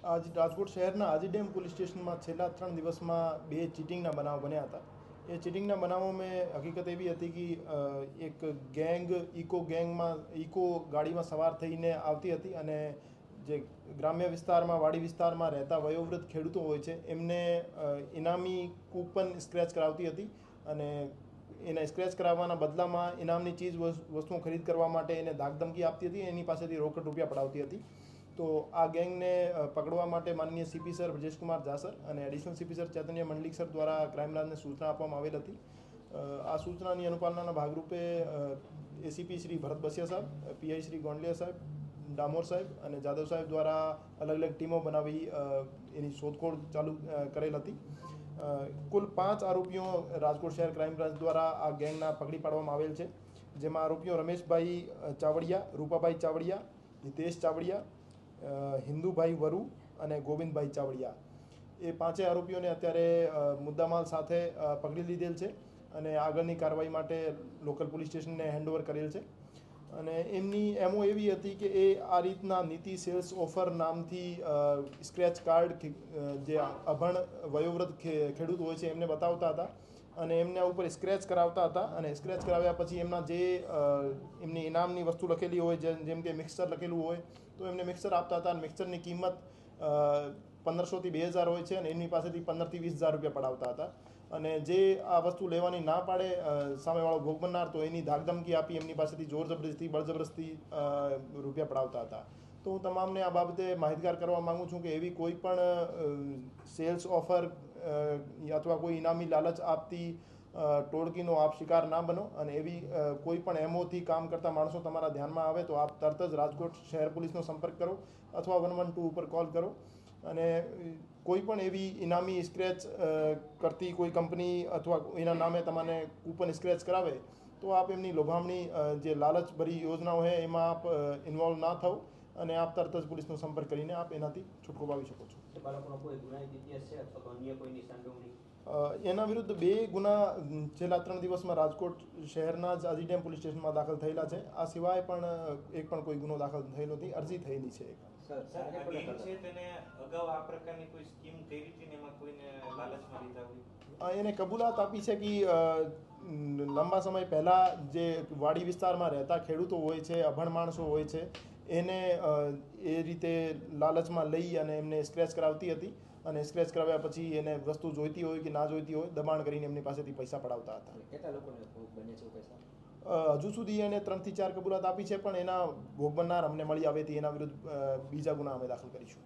આજ રાજકોટ શહેરના Aji dam police સ્ટેશનમાં છેલ્લા 3 દિવસમાં 2 ચીટિંગના બનાવ બન્યા હતા. એ ચીટિંગના બનાવોમાં હકીકત એવી હતી કે એક ગેંગ ઇકો ગાડીમાં સવાર થઈને આવતી હતી અને જે ગ્રામ્ય વિસ્તારમાં વાડી વિસ્તારમાં રહેતા વયોવૃદ્ધ ખેડૂતો હોય છે એમને ઇનામી કૂપન સ્ક્રેચ કરાવતી હતી અને એને સ્ક્રેચ કરાવવાના બદલામાં ઇનામની ચીજ વસ્તુઓ ખરીદ કરવા માટે એને ધાકધમકી આપતી હતી, એની પાસેથી રોકડ રૂપિયા પડાવતી હતી. તો આ ગેંગને પકડવા માટે માનનીય સીપી સર બ્રજેશકુમાર જાસર અને એડિશનલ સીપી સર ચૈતન્ય મંડલિક સર દ્વારા ક્રાઇમ બ્રાન્ચને સૂચના આપવામાં આવેલ હતી. આ સૂચનાની અનુપાલનાના ભાગરૂપે એસીપી શ્રી ભરત બસિયા સાહેબ, પીઆઈ શ્રી ગોંડલિયા સાહેબ, ડામોર સાહેબ અને જાદવ સાહેબ દ્વારા અલગ અલગ ટીમો બનાવી એની શોધખોળ ચાલુ કરેલ હતી. કુલ 5 આરોપીઓ રાજકોટ શહેર ક્રાઇમ બ્રાન્ચ દ્વારા આ ગેંગના પકડી પાડવામાં આવેલ છે, જેમાં આરોપીઓ રમેશભાઈ ચાવડિયા, રૂપાભાઈ ચાવડિયા, હિતેશ ચાવડિયા, હિન્દુભાઈ વરુ અને ગોવિંદભાઈ ચાવડિયા, એ 5 આરોપીઓને અત્યારે મુદ્દામાલ સાથે પકડી લીધેલ છે અને આગળની કાર્યવાહી માટે લોકલ પોલીસ સ્ટેશનને હેન્ડઓવર કરેલ છે. અને એમની એમઓ એવી હતી કે એ આ રીતના નીતિ સેલ્સ ઓફર નામથી સ્ક્રેચ કાર્ડ જે અભણ વયોવૃદ્ધ ખેડૂત હોય છે એમને બતાવતા હતા અને એમના ઉપર સ્ક્રેચ કરાવતા હતા અને સ્ક્રેચ કરાવ્યા પછી એમના જે એમની ઇનામની વસ્તુ લખેલી હોય, જેમ કે મિક્સર લખેલું હોય તો એમને મિક્સર આપતા હતા અને મિક્સરની કિંમત 1500 થી 2000 હોય છે અને એમની પાસેથી 15 થી 20 હજાર રૂપિયા પડાવતા હતા. અને જે આ વસ્તુ લેવાની ના પાડે સામેવાળો ભોગ બનનાર તો એની ધાકધમકી આપી એમની પાસેથી જોર જબરદસ્તી બળજબરસ્તી રૂપિયા પડાવતા હતા. તો હું તમામને આ બાબતે માહિતગાર કરવા માગું છું કે એવી કોઈ પણ સેલ્સ ઓફર અથવા કોઈ ઇનામી લાલચ આપતી ટોળકીનો આપ શિકાર ના બનો અને એવી કોઈ પણ એમઓથી કામ કરતા માણસો તમારા ધ્યાનમાં આવે તો આપ તરત જ રાજકોટ શહેર પોલીસનો સંપર્ક કરો અથવા 112 ઉપર કોલ કરો. અને કોઈ પણ એવી ઇનામી સ્ક્રેચ કરતી કોઈ કંપની અથવા એના નામે તમને કૂપન સ્ક્રેચ કરાવે તો આપ એમની લોભામણી જે લાલચભરી યોજનાઓ છે એમાં આપ ઇન્વોલ્વ ના થાવ અને આપ તરત જ પોલીસનો સંપર્ક કરીને આપ એનાથી છૂટકો પામી શકો છો. એના વિરુદ્ધ 2 ગુના છેલ્લા 3 દિવસમાં રાજકોટ શહેરના જ આજી ડેમ પોલીસ સ્ટેશનમાં દાખલ થયેલા છે. આ સિવાય પણ એક પણ કોઈ ગુનો દાખલ થયેલો નથી, અરજી થયેલી છે. એને કબૂલાત આપી છે કે લાંબા સમય પહેલાં જે વાડી વિસ્તારમાં રહેતા ખેડૂતો હોય છે, અભણ માણસો હોય છે, એને એ રીતે લાલચમાં લઈ અને એમને સ્ક્રેચ કરાવતી હતી અને સ્ક્રેચ કરાવ્યા પછી એને વસ્તુ જોઈતી હોય કે ના જોઈતી હોય દબાણ કરીને એમની પાસેથી પૈસા પડાવતા હતા. કેટલા લોકોને ભોગ બને છે પૈસા? હજુ સુધી એને 3 થી 4 કબૂલાત આપી છે, પણ એના ભોગ બનનાર અમને મળી આવેથી એના વિરુદ્ધ બીજા ગુના અમે દાખલ કરીશું.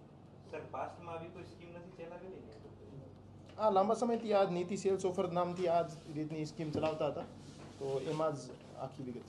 આ લાંબા સમયથી આ નીતિ સેલ્સ ઓફર નામથી આ જ રીતની સ્કીમ ચલાવતા હતા, તો એમાં જ આખી વિગત.